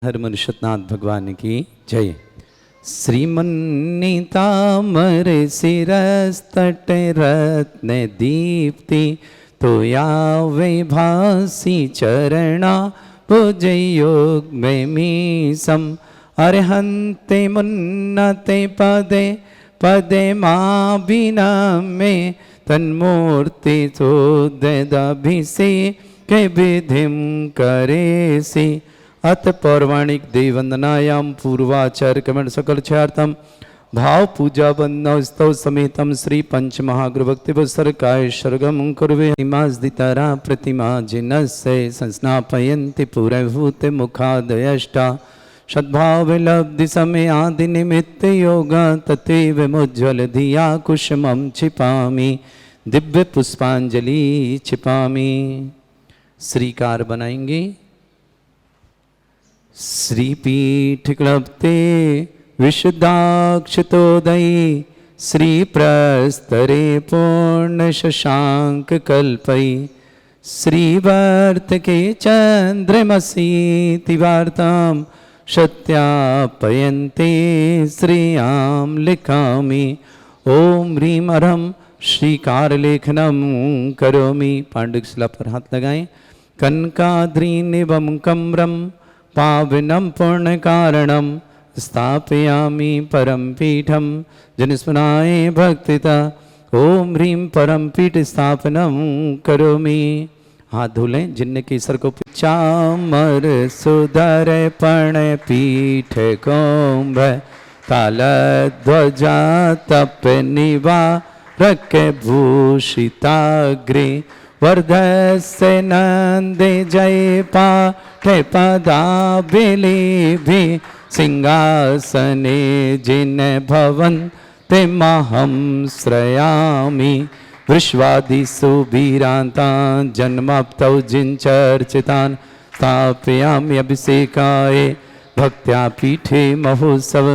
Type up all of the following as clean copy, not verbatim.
हर मनुष्यनाथ भगवान की जय। श्रीमन्नीतामर शिरस्तट रत्न दीप्ति तो यावे भासी चरणा भुजयोग में मीसम अर्हन्ते मुन्नते पदे पदे माँ बिना में तन्मूर्ति चोदभिषेक विधिम करेसि अत पौराणिक देववंदनायाम पूर्वाचार्य कमंड सकल छार्थम भाव पूजा वंदना स्तव समेतम श्री पंच महागुरु भक्ति सरकाय सर्गम कुर्वे हिमास्दितारा प्रतिमा जिनस्य संस्नापयन्ति पूरभूत मुखादयष्टा सद्भाव लब्धि समय आदि निमित्त योगा तत्व मुज्ज्वल धिया कुसुमं छिपामि दिव्य पुष्पांजलि छिपामि। श्रीकार बनाएंगे। श्रीपीठ क्लप्ते विशुद्धाक्षतोदयी श्री प्रस्तरे पूर्ण शशांक कल्पई श्रीवर्त के चंद्रमसी तिवार्ताम सत्यापयन्ते श्रियाम लिखामि ओम ह्रीम अरहम श्रीकार लेखनम करोमि। पांडुशिला पर हाथ लगाएं। कनकाद्रीनिवम कम्रम पावनम पुण्य कारणम स्थापयामि परम पीठम जनस्मनाय भक्तिता ओम ह्रीम परम पीठ स्थापनम करोमि। हाथ धुलें। जिनने केसर को चामर सुधर पण पीठ कोम्भ काल ध्वजा तप निवा रख भूषिताग्रे वर्धस्य नंदे जय पाठ पदाबिलिभि सिंहासने जिन भवन ते महं श्रयामि विश्वादिषु वीरान्तान् जन्माप्तौ जिनचर्चितान् स्थापयामि अभिषेकाय भक्त्या पीठे महोत्सव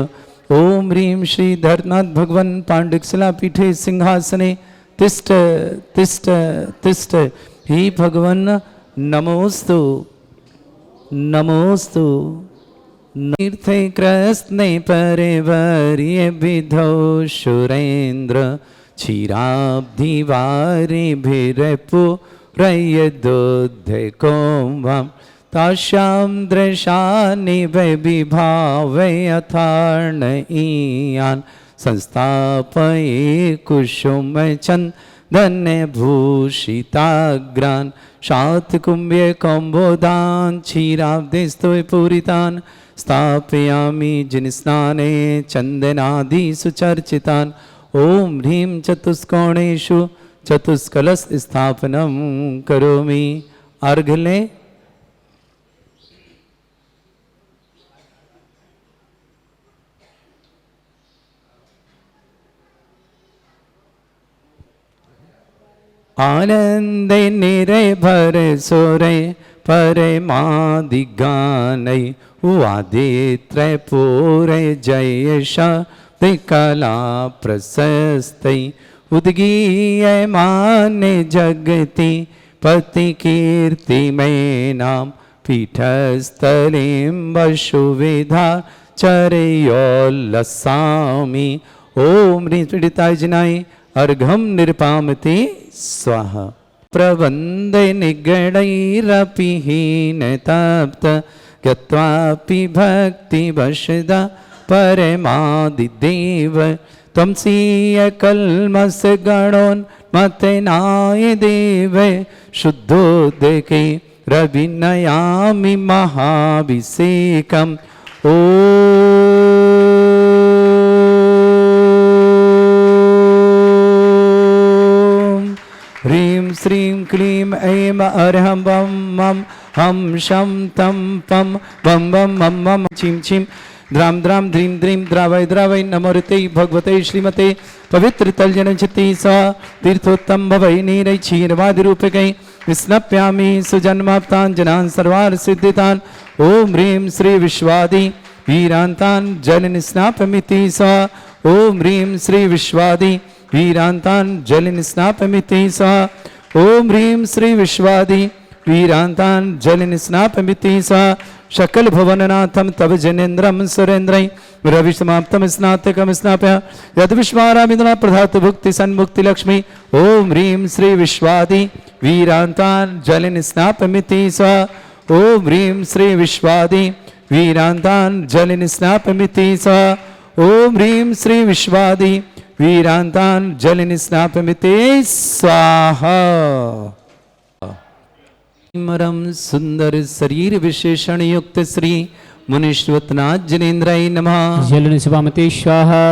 ओम ह्रीं श्री धरनाथ भगवन् पांडुशिला पीठे सिंहासने तिष्ठ तिष्ठ तिष्ठ। हे भगवन् नमोस्तु नमोस्तु। तीर्थे कृष्णे परिवर्य विधौ सुरेन्द्र क्षीराब्धिवारिभिरपुरयदुद्धकोम्भं तास्यां दृशानि विभावयथार्णयीयान् संस्थापये कुसुमचन्दनभूषिताग्रान् शातकुम्भ्य कौम्बोदान् क्षीराब्धिस्तु पूरितान् स्थापयामि जिनस्नाने चन्दनादिषु चर्चितान् ओम ह्रीं चतुष्कोणेषु चतुष्कलश स्थापनं करोमि। अर्घ लें। आनंदे निरभर सोरे परमादिगानै वादित्रय पूरे जयश कला प्रशस्तै उद्गीयमाने जगति पति कीर्ति में नाम पीठस्थलीं वसुविधा चरयोल्लसामि ओम ह्रीं पीडिताय जिनाय अर्घम निरपामति स्वाहा। प्रबन्धे निगणैरपि हीन तप्त गत्वापि भक्ति वशदा परमादिदेव त्वंसीय कल्मस गणोन्मतेनाय देव शुद्धोदके रविनयामि महाभिषेकम् ओम ह्रीं श्रीं क्लीं ऐं अर्हं बम मम हम शम तम पम बम बम मम मम छिम छिम द्राम द्राम ध्रीं द्रीं द्रावय द्रावय नमोरते भगवते श्रीमते पवित्र तलजन चित्ती सा तीर्थोत्तम भवै नीरै क्षीरवादि रूपकै विस्नप्यामि सुजन्माप्तान् जनान् सर्वान् सिद्धितान् ओम ह्रीं श्री विश्वादि वीरान्तान् जल निस्नापमिति सा ओम ह्रीं श्री विश्वादि वीरान्तान् जल निस्नापमिति सा ओम ह्रीं श्री विश्वादि वीरान्तान् जलनिस्नापमिति सा शकल भुवननाथं तव जनेन्द्रं सुरेन्द्रै रविसमाप्तं स्नातकं स्नाप्य यद विश्वारामिन्द्रा प्रधात भुक्ति सन्मुक्ति लक्ष्मी ओम ह्रीं श्री विश्वादि वीरान्तान् जलनिस्नापमिति सा ओम ह्रीं श्री विश्वादि वीरान्तान् जलनिस्नापमिति सा ओम ह्रीं श्री विश्वादि वीरान्तान् जलनिस्नापमिति स्वाहा। मरम सुंदर शरीर विशेषण युक्त श्री मुनीश्वतनाथ जनेन्द्राय नमः। जलन स्वामते स्वाहा।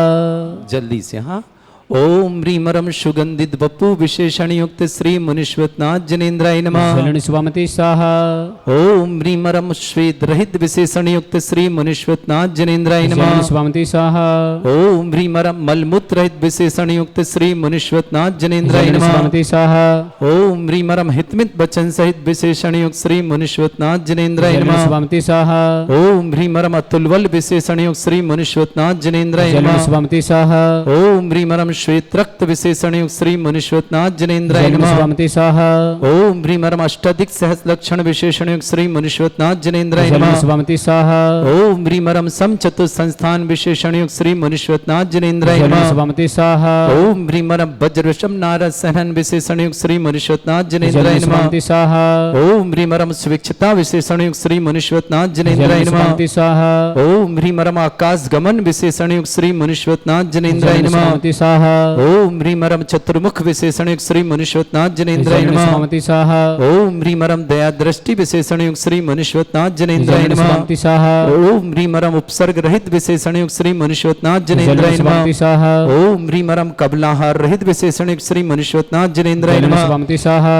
जल्दी से हाँ। ओम ह्रीमरम सुगंधित बप्पू विशेषण युक्त श्री मुनीश्वतनाथ जनेन्द्राय नमः। जलन स्वामते स्वाहा। ओम ह्रीमरम श्वेत रहित विशेषण युक्त श्री मुनीश्वतनाथ जनेन्द्राय नमः। जलन स्वामते स्वाहा। ओम ह्रीमरम मलमूत्र रहित विशेषण युक्त श्री मुनीश्वतनाथ जनेन्द्राय जलन नमः। स्वामते स्वाहा। ओम ह्रीमरम हितमित वचन सहित विशेषण युक्त श्री मुनीश्वतनाथ जनेन्द्राय जलन नमः। स्वामते स्वाहा। ओम ह्रीमरम अतुलवल विशेषण युक्त श्री मुनीश्वतनाथ जनेन्द्राय जलन नमः। स्वामते स्वाहा। ओम ह्रीमरम श्वेत रक्त विशेषण युक्त श्री मुनीश्वतनाथ जनेन्द्राय जलन नमः। स्वामते स्वाहा। ओम ह्रीमरम अष्टाधिक सहस्र लक्षण विशेषण युक्त श्री मुनीश्वतनाथ जनेन्द्राय जलन नमः। स्वामते स्वाहा। ओम ह्रीमरम समचतुर संस्थान विशेषण युक्त श्री मुनीश्वतनाथ जनेन्द्राय जलन नमः। स्वामते स्वाहा। ओम ह्रीमरम वज्रवशम नारद सहन विशेषण युक्त श्री मुनीश्वतनाथ जनेन्द्राय जलन नमः। स्वामते स्वाहा। ओम ह्रीमरम स्वेच्छता विशेषण युक्त श्री मुनीश्वतनाथ जनेन्द्राय जलन नमः। स्वामते स्वाहा। ओम ह्रीमरम आकाश गमन विशेषण युक्त श्री मुनीश्वतनाथ जनेन्द्राय जलन नमः। स्वामते स्वाहा। ओम ह्रीमरम चतुर्मुख विशेषण युक्त श्री मुनीश्वतनाथ जनेन्द्राय जलन नमः। स्वामते स्वाहा। ओम ह्रीमरम दया दृष्टि विशेषण युक्त श्री मुनीश्वतनाथ जनेन्द्राय जलन नमः। स्वामते स्वाहा। ओम ह्रीमरम उपसर्ग रहित विशेषण युक्त श्री मुनीश्वतनाथ जनेन्द्राय जलन नमः। स्वामते स्वाहा। ओम ह्रीमरम कबलाहार रहित विशेषण युक्त श्री मुनीश्वतनाथ जनेन्द्राय जलन नमः। स्वामते स्वाहा।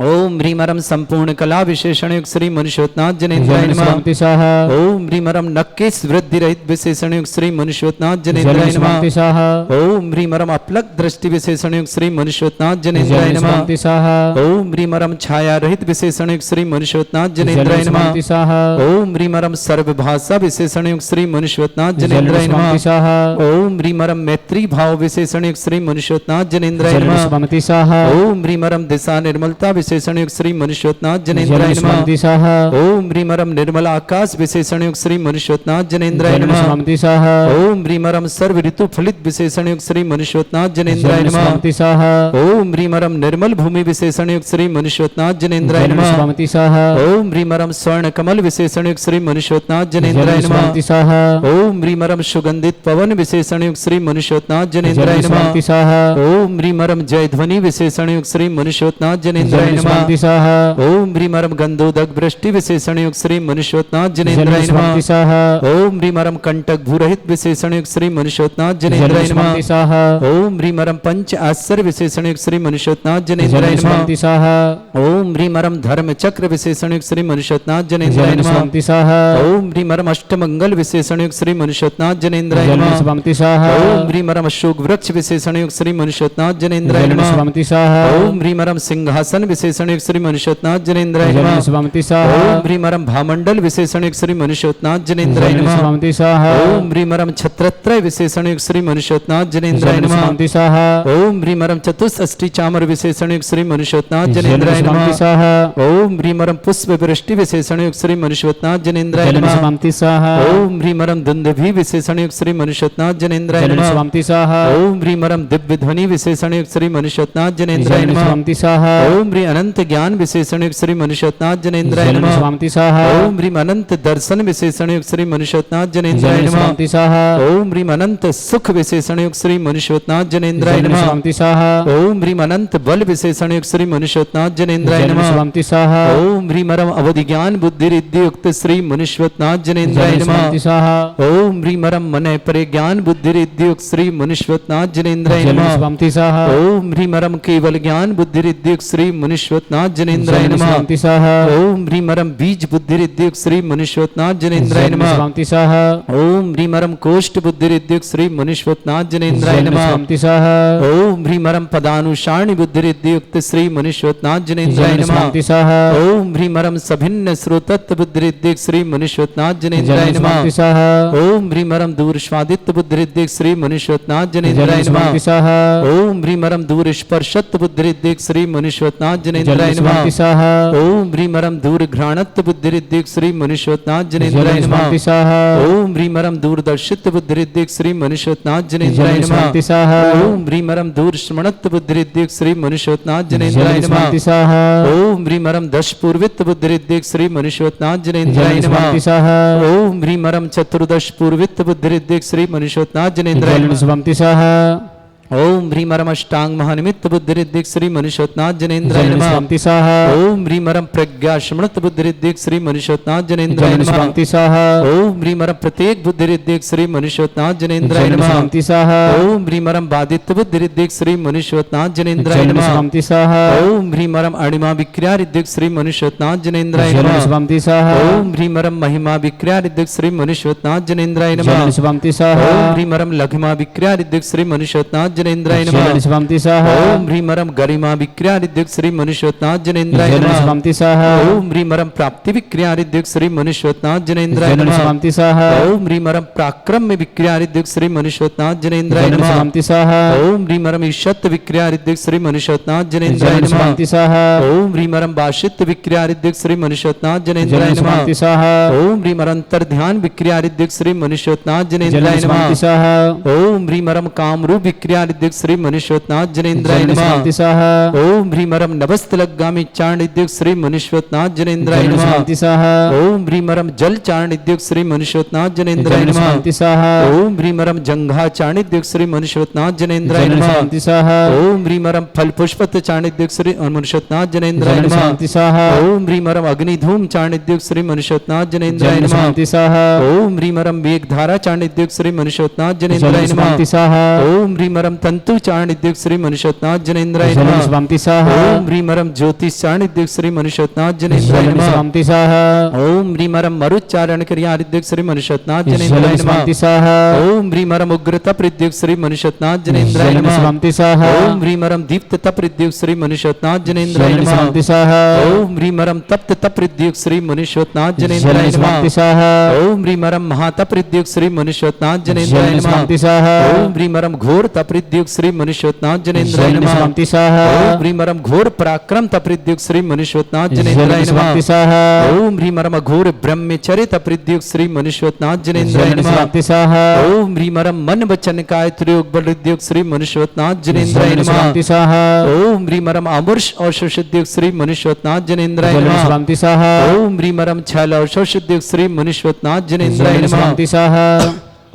ओम ह्रीमरम संपूर्ण कला विशेषण युक्त श्री मुनीश्वतनाथ जनेन्द्राय जलन नमः। स्वामते स्वाहा। ओम ह्रीमरम नक्केश वृद्धि रहित विशेषण युक्त श्री मुनीश्वतनाथ जनेन्द्राय जलन नमः। स्वामते स्वाहा। ओम ह्रीमरम अपलक दृष्टि विशेषण युक्त श्री मुनीश्वतनाथ जनेन्द्राय जलन नमः। स्वामते स्वाहा। ओम ह्रीमरम छाया रहित विशेषण युक्त श्री मुनीश्वतनाथ जनेन्द्राय जलन नमः। स्वामते स्वाहा। ओम ह्रीमरम सर्वभाषा विशेषण युक्त श्री मुनीश्वतनाथ जलन जनेन्द्राय नमः। स्वामते स्वाहा। ओम ह्रीमरम मैत्री भाव विशेषण युक्त श्री मुनीश्वतनाथ जनेन्द्राय जलन नमः। स्वामते स्वाहा। ओम ह्रीमरम दिशा निर्मलता विशेषण युक्त श्री मुनीश्वतनाथ जनेन्द्राय जलन नमः। स्वामते स्वाहा। ओम ह्रीमरम निर्मल आकाश विशेषण युक्त श्री मुनीश्वतनाथ जनेन्द्राय जलन नमः। स्वामते स्वाहा। ओम ह्रीमरम सर्व ऋतु फलित विशेषण युक्त श्री मुनीश्वतनाथ जनेन्द्राय जलन नमः। स्वामते स्वाहा। ओम ह्रीमरम निर्मल भूमि विशेषण युक्त श्री मुनीश्वतनाथ जनेन्द्राय जलन नमः। स्वामते स्वाहा। ओम ह्रीमरम स्वर्ण कमल विशेषण युक्त श्री मुनीश्वतनाथ जनेन्द्राय जलन नमः। स्वामते स्वाहा। ओम ह्रीमरम सुगंधित पवन विशेषण युक्त श्री मुनीश्वतनाथ जनेन्द्राय जलन नमः। स्वामते स्वाहा। ओम ह्रीमरम जय ध्वनि विशेषण युक्त श्री मुनीश्वतनाथ जनेन्द्राय जलन नमः। स्वामते स्वाहा। ओम ह्रीमरम गंधोदक वृष्टि विशेषण युक्त श्री मुनीश्वतनाथ जलन जनेन्द्राय नमः। स्वामते स्वाहा। ओम ह्रीमरम कंटक भूरहित विशेषण युक्त श्री मुनीश्वतनाथ जलन जनेन्द्राय नमः। स्वामते स्वाहा। ओम ह्रीमरम पंच आश्चर्य विशेषण युक्त श्री मुनीश्वतनाथ जनेन्द्राय जलन नमः। स्वामते स्वाहा। ओम ह्रीमरम धर्म चक्र विशेषण युक्त श्री मुनीश्वतनाथ जनेन्द्राय जलन नमः। स्वामते स्वाहा। ओम ह्रीमरम अष्टमंगल विशेषण युक्त श्री मुनीश्वतनाथ जनेन्द्राय जलन नमः। स्वामते स्वाहा। ओम ह्रीमरम अशोक वृक्ष विशेषण युक्त श्री मुनीश्वतनाथ जनेन्द्राय जलन नमः। स्वामते स्वाहा। ओम ह्रीमरम सिंहासन विशेषण युक्त श्री मुनीश्वतनाथ जनेन्द्राय जलन नमः। स्वामते स्वाहा। ओम ह्रीमरम भामंडल विशेषण युक्त श्री मुनीश्वतनाथ जनेन्द्राय जलन नमः। स्वामते स्वाहा। ओम ह्रीमरम छत्रत्रय विशेषण युक्त श्री मुनीश्वतनाथ जनेन्द्राय जलन नमः। स्वामते स्वाहा। ओम ह्रीमरम चतुष्षष्टि चामर विशेषण युक्त श्री मुनीश्वतनाथ जलन जनेन्द्राय नमः। स्वामते स्वाहा। ओम ह्रीमरम पुष्प वृष्टि विशेषण युक्त श्री मुनीश्वतनाथ जनेन्द्राय जलन नमः। स्वामते स्वाहा। ओम ह्रीमरम दुंदुभि विशेषण युक्त श्री मुनीश्वतनाथ जनेन्द्राय जलन नमः। स्वामते स्वाहा। ओम ह्रीमरम दिव्य ध्वनि विशेषण युक्त श्री मुनीश्वतनाथ जनेन्द्राय जलन नमः। स्वामते स्वाहा। ओम ह्री अनंत ज्ञान विशेषण युक्त श्री मुनीश्वतनाथ जनेन्द्राय जलन नमः। स्वामते स्वाहा। ओम ह्रीम अनंत दर्शन विशेषण युक्त श्री मुनीश्वतनाथ जनेन्द्राय जलन नमः। स्वामते स्वाहा। ओम ह्रीम अनंत सुख विशेषण युक्त श्री मुनीश्वतनाथ जनेन्द्राय जलन नमः। स्वामते स्वाहा। ओम ह्रीम अनंत बल विशेषण युक्त श्री मुनीश्वतनाथ जनेन्द्राय जलन नमः। स्वामते स्वाहा। ओम ह्रीमरम अवधि ज्ञान बुद्धि रिद्धि युक्त श्री मुनीश्वतनाथ जनेन्द्राय जलन नमः। स्वामते स्वाहा। ओम ह्रीमरम मन परे ज्ञान बुद्धि रिद्धि युक्त श्री मुनीश्वतनाथ जनेन्द्राय जलन नमः। स्वामते स्वाहा। ओम ह्रीमरम केवल ज्ञान बुद्धि रिद्धि युक्त श्री मुनीश्वतनाथ जनेन्द्राय जलन नमः। स्वामते स्वाहा। ओम ह्रीमरम बीज बुद्धि रिद्धि युक्त श्री मुनीश्वतनाथ जनेन्द्राय जलन नमः। स्वामते स्वाहा। ओम ह्रीमरम कोष्ठ बुद्धि रिद्धि युक्त श्री मुनीश्वतनाथ जनेन्द्राय जलन नमः। स्वामते स्वाहा। ओम ह्रीमरम पदानुसारणी बुद्धि रिद्धि युक्त श्री मुनीश्वतनाथ जनेन्द्राय जलन नमः। स्वामते स्वाहा। ओम ह्रीमरम सभिन्न श्रोतत्व बुद्धि रिद्धि युक्त श्री मुनीश्वतनाथ जनेन्द्राय जलन नमः। स्वामते स्वाहा। ओम ह्रीमरम दूर स्वादित्व बुद्धि रिद्धि युक्त श्री मुनीश्वतनाथ जनेन्द्राय जलन नमः। स्वामते स्वाहा। ओम ह्रीमरम दूर स्पर्शत्व बुद्धि रिद्धि युक्त श्री मुनीश्वतनाथ जनेन्द्राय नमः स्वामी स्वाहा ओम ह्रीमरम दूर घ्राणत्व बुद्धिरिद्धिक श्री मनुष्योत्नाथ जनेन्द्राय जलन नमः स्वामी स्वाहा ओम ह्रीमरम दूरदर्शित बुद्धिरिद्धिक श्री मनुष्योत्नाथ जनेन्द्राय जलन नमः स्वामी स्वाहा ओम ह्रीमरम दूर स्मरणत्व बुद्धिरिद्धिक श्री मनुष्योत्नाथ जनेन्द्राय जलन नमः स्वामी स्वाहा ओम ह्रीमरम दश पूर्वित बुद्धिरिद्धिक श्री मनुष्योत्नाथ जनेन्द्राय जलन नमः स्वामी स्वाहा ओम ह्रीमरम चतुर्दश पूर्वित बुद्धिरिद्धिक श्री मनुष्योत्नाथ जनेन्द्राय जलन नमः स्वामी स्वाहा ओम ह्रीमरम अष्टांग महानिमित्त बुद्धिरिद्धिक श्री मनुष्योत्नाथ जनेन्द्राय जलन नमः स्वामी स्वाहा ओम ह्रीमरम प्रज्ञा स्मृत बुद्धिरिद्धिक श्री मनुष्योत्नाथ जनेन्द्राय जलन नमः स्वामी स्वाहा ओम ह्रीमरम प्रत्येक बुद्धिरिद्धिक श्री मनुष्योत्नाथ जनेन्द्राय जलन नमः स्वामी स्वाहा ओम ह्रीमरम बादित्य बुद्धिरिद्धिक श्री मनुष्योत्नाथ जनेन्द्राय जलन नमः स्वामी स्वाहा ओम ह्रीमरम अणिमा विक्रिया रिद्धिक श्री मनुष्योत्नाथ जनेन्द्राय जलन नमः स्वामी स्वाहा ओम ह्रीमरम महिमा विक्रिया रिद्धिक श्री मनुष्योत्नाथ जनेन्द्राय नमः जलन स्वामी स्वाहा ओम ह्रीमरम लघिमा विक्रिया रिद्धिक श्री मनुष्योत्नाथ जनेन्द्राय नमः जलन स्वामी स्वाहा ओम ह्रीमरम गरिमा विक्रिया रिद्धिक श्री मनुष्योत्नाथ जनेन्द्राय जलन नमः स्वामी स्वाहा ओम ह्रीमरम प्राप्ति विक्रिया रिद्धिक श्री मनुष्योत्नाथ जनेन्द्राय जलन नमः स्वामी स्वाहा ओम ह्रीमरम पराक्रम विक्रिया रिद्धिक श्री मनुष्योत्नाथ जनेन्द्राय जलन नमः स्वामी स्वाहा ओम ह्रीमरम ईशत विक्रिया रिद्धिक श्री मनुष्योत्नाथ जनेन्द्राय जलन नमः स्वामी स्वाहा ओम ह्रीमरम बाशित विक्रिया रिद्धिक श्री मनुष्योत्नाथ जनेन्द्राय जलन नमः स्वामी स्वाहा ओम ह्रीमरम ध्यान विक्रिया रिद्धिक श्री मनुष्योत्नाथ जनेन्द्राय जलन नमः स्वामी स्वाहा ओम ह्रीमरम कामरूप विक्रिया रिद्धिक श्री मनुष्योत्नाथ जनेन्द्राय जलन नमः स्वामी स्वाहा ओम ह्रीमरम नभस्तलगामी चाण रिद्धिक श्री मनुष्योत्नाथ जनेन्द्राय जलन नमः स्वामी स्वाहा ओम ह्रीमरम जल चाण रिद्धिक श्री मनुष्योत्नाथ जनेन्द्राय जलन नमः स्वामी स्वाहा ओम ह्रीमरम जंघा चाणिद्यक श्री मनुष्योत्नाथ जनेन्द्राय जलन नमः स्वामी स्वाहा ओम ह्रीमरम फल पुष्पत चाणिद्यक श्री मनुष्योत्नाथ जनेन्द्राय जलन नमः स्वामी स्वाहा ओम ह्रीमरम अग्निधूम चाणिद्यक श्री मनुष्योत्नाथ जनेन्द्राय जलन नमः स्वामी स्वाहा ओम ह्रीमरम वेगधारा चाणिद्यक श्री मनुष्योत्नाथ जनेन्द्राय जलन नमः स्वामी स्वाहा ओम ह्रीमरम तंतु चाणिद्यक श्री मनुष्योत्नाथ जनेन्द्राय जलन नमः स्वामी स्वाहा ओम ह्रीमरम ज्योतिष चाणिद्यक श्री मनुष्योत्नाथ जनेन्द्राय जलन नमः स्वामी स्वाहा ओम ह्रीमरम मरुच्चारण क्रिया रिद्धिक श्री मनुष्योत्नाथ जनेन्द्राय जलन नमः स्वामी स्वाहा ओम ह्रीमरम उग्रता प्रद्युक श्री मनुष्योत्नाथ जनेन्द्राय जलन नमः स्वामी स्वाहा ओम ह्रीमरम दीप्तता प्रद्युक श्री मनुष्योत्नाथ जनेन्द्राय जलन नमः स्वामी स्वाहा ओम ह्रीमरम तप्तता प्रद्युक श्री मनुष्योत्नाथ जनेन्द्राय जलन नमः स्वामी स्वाहा ओम ह्रीमरम महाता प्रद्युक श्री मनुष्योत्नाथ जनेन्द्राय जलन नमः स्वामी स्वाहा ओम ह्रीमरम घोर तप्रद्युक श्री मनुष्योत्नाथ जनेन्द्राय जलन नमः स्वामी स्वाहा ओम ह्रीमरम घोर पराक्रम तप्रद्युक श्री मनुष्योत्नाथ जनेन्द्राय जलन नमः स्वामी स्वाहा ओम ह्रीमरम घोर ब्रह्मचर्य तप्रद्युक श्री मनुष्योत्नाथ जनेन्द्राय जलन नमः स्वामी स्वाहा ओम ह्रीमरम मन वचन काय त्रियोग बलद्योग श्री मनुष्योत्नाथ जनेन्द्राय जलन नमः स्वामी स्वाहा ओम ह्रीमरम अमृष औषधयोग श्री मनुष्योत्नाथ जनेन्द्राय जलन नमः स्वामी स्वाहा ओम ह्रीमरम छल औषधयोग श्री मनुष्योत्नाथ जनेन्द्राय जलन नमः स्वामी स्वाहा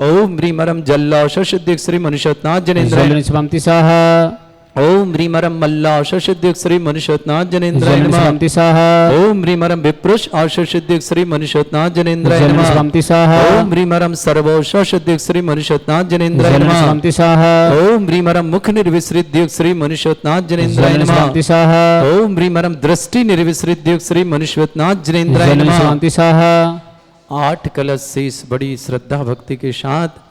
ओम ह्रीमरम जल औषधयोग श्री मनुष्योत्नाथ जनेन्द्राय जलन स्वामी स्वाहा ओम ह्रीमरम मल्ल औषधयोग श्री मनुष्योत्नाथ जनेन्द्राय जलन नमः स्वामी स्वाहा ओम ह्रीमरम विप्रुष औषधयोग श्री मनुष्योत्नाथ जनेन्द्राय जलन नमः स्वामी स्वाहा ओम ह्रीमरम सर्वौषधयोग श्री मनुष्योत्नाथ जनेन्द्राय जलन नमः स्वामी स्वाहा ओम ह्रीमरम मुख निर्विसृद्योग श्री मनुष्योत्नाथ जनेन्द्राय जलन नमः स्वामी स्वाहा ओम ह्रीमरम दृष्टि निर्विसृद्योग श्री मनुष्योत्नाथ जनेन्द्राय जलन नमः स्वामी स्वाहा 8 कलश से इस बड़ी श्रद्धा भक्ति के साथ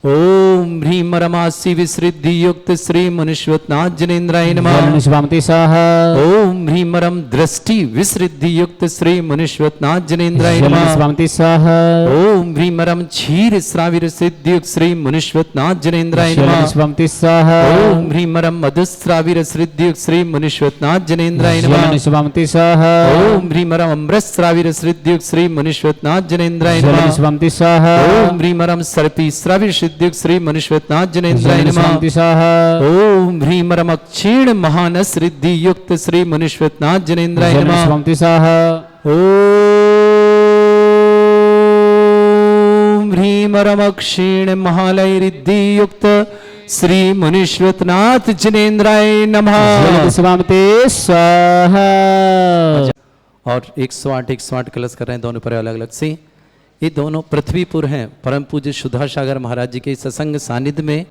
ओम ह्रीमरमासी विसृद्धि युक्त श्री मनुष्योत्नाथ जनेन्द्राय नमः जलन स्वामी स्वाहा ओम ह्रीमरम दृष्टि विसृद्धि युक्त श्री मनुष्योत्नाथ जनेन्द्राय जलन नमः स्वामी स्वाहा ओम ह्रीमरम क्षीर श्राविर सिद्धियुक्त श्री मनुष्योत्नाथ जनेन्द्राय जलन नमः स्वामी स्वाहा ओम ह्रीमरम मधुस्राविर सिद्धियुक्त श्री मनुष्योत्नाथ जनेन्द्राय नमः जलन स्वामी स्वाहा ओम ह्रीमरम अमृतस्राविर सिद्धियुक्त श्री मनुष्योत्नाथ जनेन्द्राय जलन नमः स्वामी स्वाहा ओम ह्रीमरम सर्पी श्राविर सिद्धियुक्त श्री मनुष्योत्नाथ जनेन्द्राय जलन नमः स्वामी स्वाहा ओम ह्रीमरम क्षीण महानस रिद्धि युक्त श्री मनुष्योत्नाथ जनेन्द्राय जलन नमः स्वामी स्वाहा ओम ह्रीमरम क्षीण महालय रिद्धि युक्त श्री मनुष्योत्नाथ जनेन्द्राय नमः जलन स्वामी स्वाहा और 108 108 कलश कर रहे हैं दोनों पर अलग अलग से। ये दोनों पृथ्वीपुर हैं परम पूज्य सुधा सागर महाराज जी के सत्संग सानिध्य में।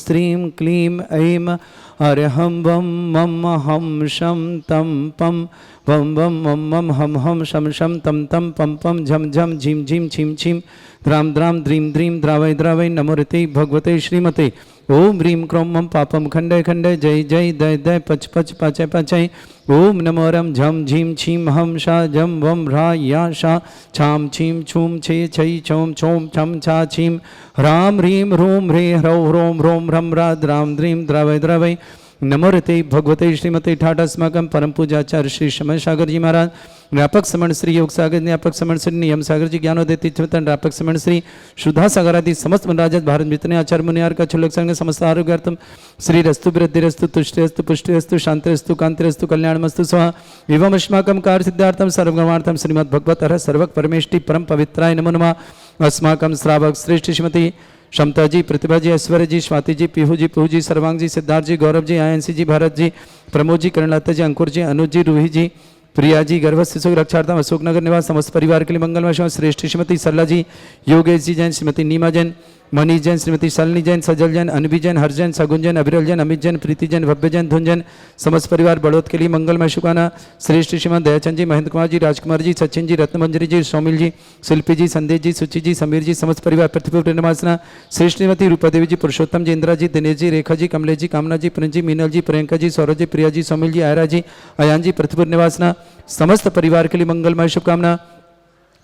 ह्रीं क्लीं ऐं अर्हं बम मम हम शम तम पम बम बम मम मम हम शम शम तम तम पम पम झम झम झीम झीम छीम छीम द्राम द्राम द्रीम द्रीम द्रावय द्रावय नमोरते भगवते श्रीमते ओम ह्रीं क्रों मम पापम खंडय खंडय जय जय दय दय पच पच पाचय पाचय ओम नमो रम झम झीम छीम हम शा जम वम ह्रा या शा छाम छीम छूम छे छै छोम छोम छम छा छीम ह्रां ह्रीं ह्रूं ह्रे ह्रौ ह्रों ह्रों ह्रं ह्रा द्रां द्रीं द्रावय द्रावय नमोरते भगवते श्रीमते ठाटास्माकं परम पूजाचार्य श्री शमन सागर जी महाराज व्यापक समण श्री योग सागर व्यापक समण श्री नियम सागर जी ज्ञानोदय तीर्थन व्यापक समण श्री शुद्धा सागर आदि समस्त मनराजत भारत मितने आचार्य मुनियार का छुलक संग समस्त आरोग्यार्थम श्री रस्तु वृद्धिरस्तु तुष्टिरस्तु पुष्टिरस्तु शांतिरस्तु कांतिरस्तु कल्याणमस्तु स्वाहा एवं अस्माकं कार्य सिद्धार्थम सर्वगमार्थम श्रीमद् भगवत हर सर्वक परमेष्टि परम पवित्राय नमो नमः अस्माकं श्रावक श्रेष्ठ श्रीमती क्षमता जी, प्रतिभा जी, ऐश्वर्य जी, स्वाति जी, पीहू जी, सर्वांग जी, सिद्धार्थ जी, गौरव जी, आयंसी जी, भारत जी, प्रमोद जी, करणलता जी, अंकुर जी, अनुज जी, रूही जी, प्रिया जी, गर्भस्थ शिशु रक्षार्थम अशोकनगर निवास समस्त परिवार के लिए मंगलमय शुभ श्रेष्ठ श्रीमती सरला जी, योगेश जी जैन, श्रीमती नीमा जैन, मनीष जैन, श्रीमती शालिनी जैन, सजल जैन, अनबी जैन, हर जैन, सगुन जैन, अभिरल जैन, अमित जैन, प्रीति जैन, भव्य जैन, धुन जैन, समस्त परिवार बड़ौत के लिए मंगलमय शुभाना श्रेष्ठ श्रीमान दयाचंद जी, महेंद्र कुमार जी, राजकुमार जी, सचिन जी, रत्नमंजरी जी, सौमिल जी, शिल्पी जी, संदेश जी, सुचि जी, समीर जी, समस्त परिवार पृथ्वी निवासना श्रेष्ठ श्रीमती रूपा देवी जी, पुरुषोत्तम जी, इंदिरा जी, दिनेश जी, रेखा जी, कमलेश जी, कामना जी, प्रिंस जी, मीनल जी, प्रियंका जी, सौरभ जी, प्रिया जी, सौमिल जी, आयरा जी, अयान जी, पृथ्वी निवासना समस्त परिवार के लिए मंगलमय शुभकामना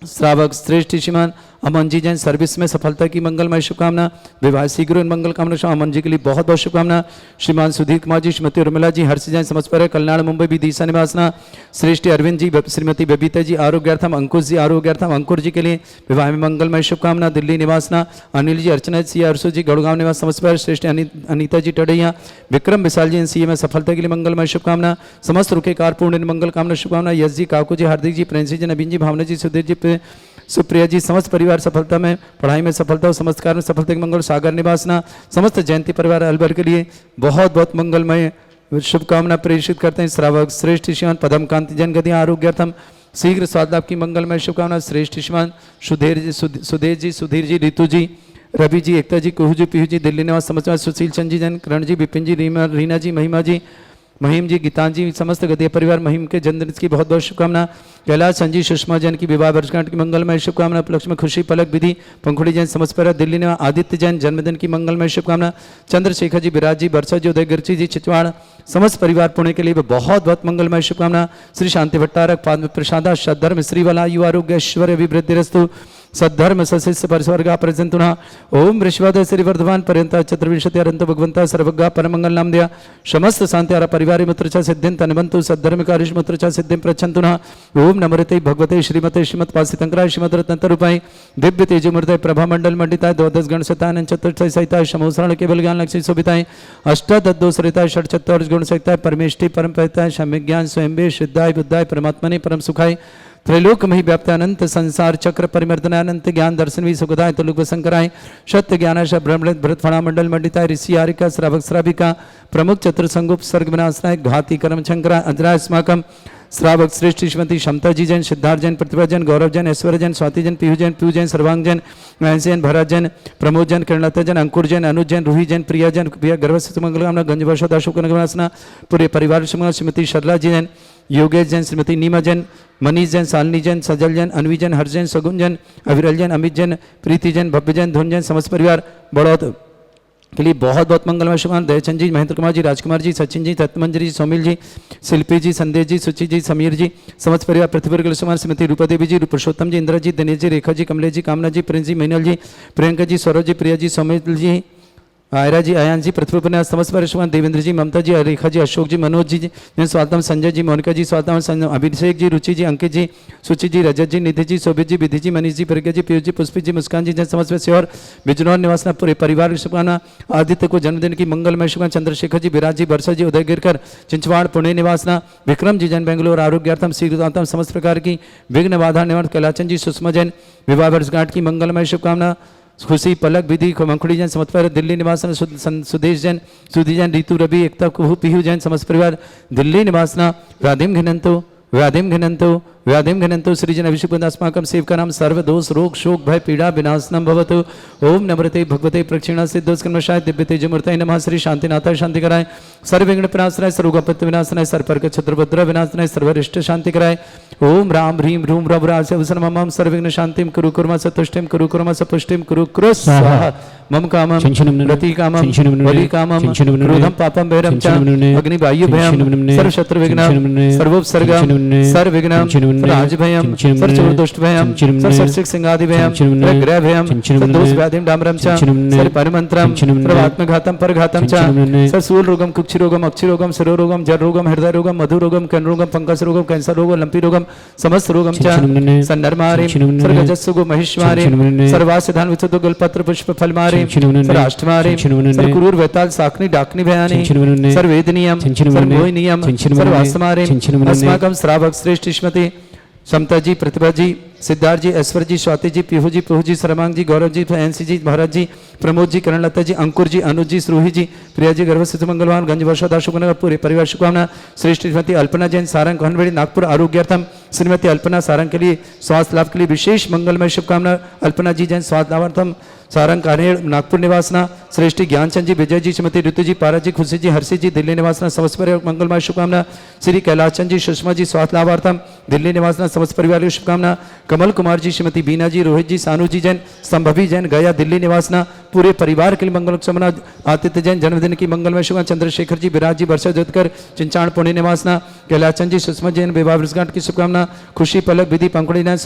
श्रावक श्रेष्ठ श्रीमान अमन जी जैन सर्विस में सफलता की मंगलमय शुभकामना विवाह शीघ्र मंगल कामना अमन जी के लिए बहुत बहुत शुभकामना श्रीमान सुधीर कुमार जी श्रीमती उर्मिला जी हर्ष जैन समस्त पर कल्याण मुंबई विदिशा निवासना श्रेष्ठ अरविंद जी श्रीमती बबीता जी आरोग्यार्थम अंकुश जी आरोग्यार्थम अंकुर जी के लिए विवाह में मंगलमय शुभकामना दिल्ली निवासना अनिल जी अर्चना जी अरसू जी गढ़गांव निवास समस्त पर श्रेष्ठ अनीता जी टडैया विक्रम विशाल जी सीए में सफलता के लिए मंगलमय शुभकामना समस्त रुके कार पूर्ण मंगल कामना शुभकामना यश जी काकू जी हार्दिक जी प्रेंसी जी नवीन जी भावना जी सुधीर जी सुप्रिया जी समस्त परिवार सफलता में पढ़ाई में सफलता और समस्त कार्य में सफलता के मंगल सागर निवासना समस्त जयंती परिवार अलवर के लिए बहुत बहुत मंगलमय शुभकामना प्रेषित करते हैं श्रावक श्रेष्ठ श्रीमान पदम कांति जन गति आरोग्यार्थम शीघ्र स्वाद लाभ की मंगलमय शुभकामना श्रेष्ठ श्रीमान सुधीर जी रितु जी रवि जी एकता जी कुहू जी पीहू जी दिल्ली निवास समस्त सुशील चंद जी जन करण जी विपिन जी रीना जी महिमा जी महिम जी गीतांजी समस्त गद्य परिवार महिम के जन्मदिन की बहुत बहुत शुभकामना कैलाश संजी सुषमा जैन की विवाह वर्षगांठ की मंगलमय शुभकामना उपलक्ष्य में खुशी पलक विधि पंखुड़ी जैन समस्त परिवार दिल्ली ने आदित्य जैन जन्मदिन की मंगलमय शुभकामना चंद्रशेखर जी विराज जी वर्षा जी उदय गिरची जी चिचवाड़ समस्त परिवार पुणे के लिए बहुत बहुत मंगलमय शुभकामना श्री शांति भट्टारक पाद प्रसादा सद्धर्म श्रीवाला युवा आरोग्य ऐश्वर्य अभिवृद्धिरस्तु सद्धर्म सशिष्य परस्वर्गा प्रजंतुना ओम ऋषवाद श्री वर्धमान पर्यंत चतुर्विंशति अरंत भगवंता सर्वगा परमंगल नाम दिया समस्त शांति आरा परिवार मुत्रचा सिद्धिं तनवंतु सद्धर्म कारिश मुत्रचा सिद्धिं प्रच्छन्तुना ओम नमोरते भगवते श्रीमते श्रीमत्पासितंकराय श्रीमद रत्नतरूपाय दिव्य तेजोमूर्तये प्रभा मंडल मंडिताय द्वादश गण शतानंद चतुर्थय सहिताय समोसरण केवल ज्ञान लक्ष्मी शोभिताय अष्टादशरिताय षट्चत्वारिश गुण सहिताय परमेष्टि परम पविताय सम्य ज्ञान स्वयं शुद्धाय बुद्धाय परमात्मने परम सुखाय त्रैलोक मही व्याप्त अनंत संसार चक्र परिमर्दनाय अनंत ज्ञान दर्शन भी सुखदाय तुलुक संकराय सत्य ज्ञानाश ब्रह्मृत भरत फणा मंडल मंडिताय ऋषि आरिका श्रावक श्राविका प्रमुख चतुर्संगुप सर्ग विनाशनाय घाती कर्म शंकरा अजरास्माकम श्रावक श्रेष्ठ श्रीमती क्षमता जी जैन सिद्धार्थ जैन प्रतिभा जैन गौरव जैन ऐश्वर्य जैन स्वाति जैन पीहू जैन सर्वांग जैन महेंद्र जैन भरत जैन प्रमोद जैन किरणलता जैन अंकुर जैन अनुज जैन रूही जैन प्रिया जैन गर्भस्थ मंगलकामना गंजवशोद अशोक नगरवासना पूरे परिवार श्रीमती शर्ला जी जैन योगेश जैन श्रीमती नीमा जैन मनीष जैन शालिनी जैन सजल जैन अनवी जैन हर्ष जैन सगुन जैन अविरल जैन अमित जैन प्रीति जैन भव्य जैन धुन जैन समस्त परिवार बड़ौत के लिए बहुत बहुत मंगलमय शुभकामना दयाचंद जी महेंद्र कुमार जी राजकुमार जी सचिन जी रत्नमंजरी जी सौमिल जी शिल्पी जी संदेश जी सुचि जी समीर जी समस्त परिवार पृथ्वी सुमान श्रीमती रूपा देवी जी पुरुषोत्तम जी इंदिरा जी दिनेश जी रेखा जी कमलेश जी कामना जी प्रिंस जी मीनल जी प्रियंका जी सौरभ जी प्रिया जी सौमिल जी आयरा जी अयान जी पृथ्वी पर समस्त परिश्रम देवेंद्र जी ममता जी रेखा जी अशोक जी मनोज जी स्वागतम संजय जी मोनिका जी स्वागतम अभिषेक जी रुचि जी अंकित जी सुचि जी रजत जी निधि जी शोभित जी विधि जी मनीष जी प्रज्ञा जी पीयूष जी पुष्पी जी मुस्कान जी जन समस्त श्योर बिजनौर निवासना पूरे परिवार शुभकामना आदित्य को जन्मदिन की मंगलमय शुभकामना चंद्रशेखर जी विराज जी वर्षा जी उदय गिरकर चिंचवाड़ पुणे निवासना विक्रम जी जैन बेंगलोर आरोग्यार्थम शीघ्रतम समस्त प्रकार की विघ्न बाधा निवारण कैलाचंद जी सुषमा जैन विवाह वर्षगांठ की मंगलमय शुभकामना खुशी पलक विधि मंखुड़ी जैन समस्त परिवार दिल्ली निवासना सुदेश जैन सुधी जैन ऋतु रवि एकता कुहू पीहू जैन समस्त परिवार दिल्ली निवासना व्याधिम घिनंतो व्याधिं घनन्तु सृजन अभिषेकस्माकं सेवकानां सर्वदोष रोग शोक भय पीड़ा विनाशनम भवतु। ओम नमृते भगवते प्रक्षिणा सिद्धोस्कन्मशाय दिव्य तेजमूर्तये नमः। श्री शांतिनाथाय शांति कराय सर्वविघ्न विनाशनाय सर्वोपत्ति विनाशनाय सर्वपर्क छत्रभद्र विनाशनाय सर्वरिष्ट शांति कराय। ओम राम ह्रीं रूम रवराजवसनमं सर्वविघ्न शांतिं कुरु कुर्म सतुष्टिं कुरु कुर्म सपुष्टिं कुरु कुरु स्वाहा। मम कामं रति कामं वली कामं क्रोधं पापं भैरं च अग्निवायु भयं सर्वशत्रु विघ्नं सर्वोपसर्गं सर्वविघ्नं सर्वराजभयं सर्वचतुष्ट भयं सर्वशक्ति सिंहादि भयं सर्वग्रह भयं सर्वदोष व्याधिं डामरं च सर्वपरमन्त्रं सर्वात्मघातं परघातं च सर्वशूल रोगं कुक्षि रोगं अक्षि रोगं शिरोरोगं जड़ रोगं हृदय रोगं मधु रोगं कर्ण रोगं पंकज रोगं कैंसर रोगं लंपी रोगं समस्त रोगं च सन्नरमारिं सर्वजस्सुगो महिष्मारिं सर्वासिधान विचुतो गलपत्र पुष्प फलमारिं सर्वाष्टमारिं सर्वकुरूर वेताल साकनी डाकनी भयानि सर्ववेदनीयं सर्वमोहिनीयं सर्वास्तमारिं अस्माकं श्रावक श्रेष्ठ श्रीमती समता जी प्रतिभा जी सिद्धार्थ जी ऐश्वर जी स्वाति जी पीहू जी पुहू जी सरमांग जी गौरव जी फैंसी जी भारत जी प्रमोद जी करणलता जी अंकुर जी अनुज जी श्रूही जी प्रिया जी गर्भ सिद्ध मंगलवान गंज वर्षोदा शुभनगर पूरे परिवार शुभकामना। श्रेष्ठ श्रीमती अल्पना जैन सारंग कोहनबेड़ी नागपुर आरोग्यार्थम श्रीमती अल्पना सारंग के लिए स्वास्थ्य लाभ के लिए विशेष मंगलमय शुभकामना। अल्पना जी जैन स्वास्थ्य लाभार्थम सारंग कानेड़ नागपुर निवासना। श्रेष्ठ ज्ञानचंद जी विजय जी श्रीमती ऋतु जी पारा जी खुशी जी हर्षी जी दिल्ली निवासना समस्त परिवार मंगलमय शुभकामना। श्री कैलाशचंद जी सुषमा जी स्वास्थ्य लाभार्थम दिल्ली निवासना समस्त परिवार की शुभकामना। कमल कुमार जी श्रीमती बीना जी रोहित जी सानू जी जैन संभवी जैन गया दिल्ली निवासना पूरे परिवार के लिए मंगल कामना। आदित्य जैन जन्मदिन की मंगलमय शुभकामना। चंद्रशेखर जी विराज जी वर्षा जोधकर चिंचाण पुणे निवासना। कैलाशचंद जी सुषमा जैन विवाह वर्षगांठ की शुभकामना। खुशी पलक विधि पंखुड़ी नाथ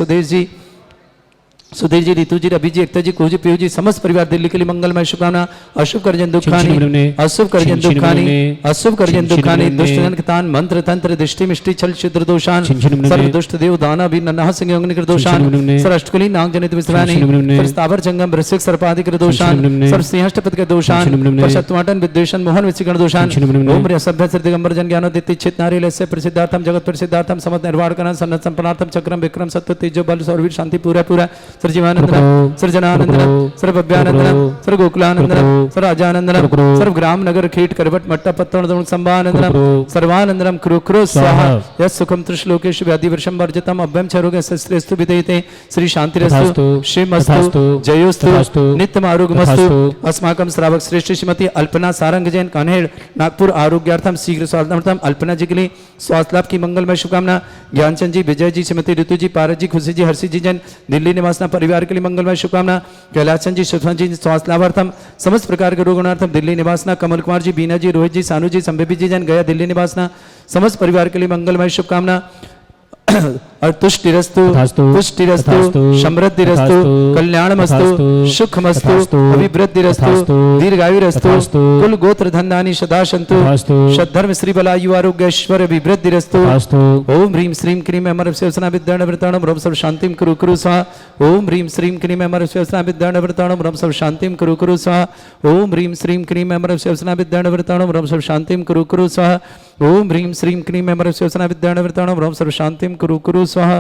सुधीर जी रितु जी रवि जी एकता जी कुहू जी पीहू जी समस्त परिवार दिल्ली के लिए मंगलमय शुभकामना। अशुभ करजन दुखानी अशुभ करजन दुखानी अशुभ करजन दुखानी दुष्ट जन तान मंत्र तंत्र दृष्टि मिष्टि छल छिद्र दोषान सर्व दुष्ट देव दाना भी नन्हा सिंह अग्निकर दोषान सर अष्टकली नाग जनित विश्रानी सर स्थावर जंगम वृश्चिक सर्पाधिक दोषान सर सिंहष्टपद के दोषान सर शत्रुवाटन विद्वेषण मोहन विचिकण दोषान ओम रे सभ्य सर दिगंबर जन ज्ञानो दिति चित नारी लस्य प्रसिद्धार्थम जगत प्रसिद्धार्थम समत निर्वाण करना सन्नत संपन्नार्थम चक्रम विक्रम सत्व तेजो बल सौरवीर शांति पूरा पूरा सर जीवानंदनम सर जनानंदनम सर भव्यानंदनम सर गोकुलानंदनम सर राजानंदनम सर ग्राम नगर खेट करवट मट्टा पत्तन संभानंदनम सर्वानंदनम कुरु कुरु स्वाहा यस सुखम त्रिश्लोकेषु व्याधि वर्षम वर्जितम अभ्यम चरोगे सस्त्रेस्तु विदयते श्री शांतिरस्तु श्रीमस्तु जयोस्तु नित्यम आरोग्यमस्तु। अस्माकं श्रावक श्रेष्ठ श्रीमती अल्पना सारंग जैन कान्हेड़ नागपुर आरोग्यार्थम शीघ्र स्वास्थ्यार्थम अल्पना जी के लिए स्वास्थ्य लाभ की मंगलमय शुभकामना। ज्ञानचंद जी विजय जी श्रीमती ऋतु जी पारस जी खुशी जी हर्षी जी जैन दिल्ली निवासना परिवार के लिए मंगलमय शुभकामना। कैलाशचंद जी सुषमा जी स्वास्थ्य लाभार्थम समस्त प्रकार के रोगार्थम दिल्ली निवासना। कमल कुमार जी बीना जी रोहित जी सानू जी संभवी जी जैन गया दिल्ली निवासना समस्त परिवार के लिए मंगलमय शुभकामना। और तुष्टिरस्तु पुष्टिरस्तु समृद्धिरस्तु कल्याणमस्तु सुखमस्तु अभिवृद्धिरस्तु दीर्घायुरस्तु कुल गोत्र धन्यानि सदा सन्तु सद्धर्म श्री बलायु आरोग्य ऐश्वर्य अभिवृद्धिरस्तु। ओम ह्रीं श्रीं क्रीं अमर शिवसना विद्याण वृताणं रम सर्व शांतिं कुरु कुरु स्वाहा। ओम ह्रीं श्रीं क्रीं अमर शिवसना विद्याण वृताणं रम सर्व शांतिं कुरु कुरु स्वाहा। ओम ह्रीं श्रीं क्रीं अमर शिवसना विद्याण वृताणं रम सर्व शांतिं कुरु कुरु स्वाहा। ओम ह्रीं श्रीं क्रीं अमर शिवसना विद्याण वृताणं रम सर्व शांतिं कुरु कुरु स्वाहा।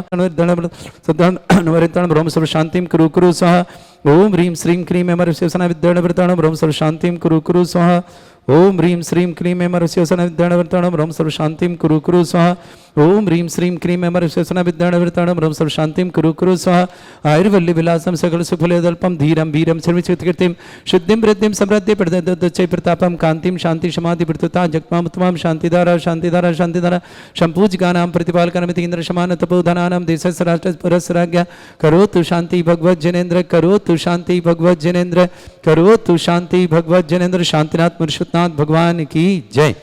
रोम सर्व शांतिं कुरु कुरु स्वाहा। ओम ह्रीं श्रीं क्रीं अमर शिवसना विद्याण वृताणं रोम सर्व शांतिं कुरु कुरु स्वाहा। ओम ह्रीं श्रीं क्रीं अमर शिवसना विद्याण वृताणं रोम सर्व शांतिं कुरु कुरु स्वाहा। ओम ह्रीं श्रीं क्रीं अमर शिवसना विद्याण वृताणं रोम सर्व शांतिं कुरु कुरु स्वाहा। आयुर्वल्ली विलासं सकल सुफलदल्पं धीरं वीरं सर्वचित्कीर्तिं शुद्धिं वृद्धिं समृद्धि प्रददच्चै प्रतापं कांतिं शांति समाधि वृत्तता जगमात्मां शांतिधारा शांतिधारा शांतिधारा संपूज्यकानां प्रतिपालकनमिति इंद्र समान तपोधनानां देशस्य राष्ट्रस्य पुरस्सराज्ञा करोतु शांति भगवत जनेन्द्र करोतु शांति भगवत जनेन्द्र करोतु शांति भगवत जनेन्द्र। शांतिनाथ मुर्शिदनाथ भगवान की जय।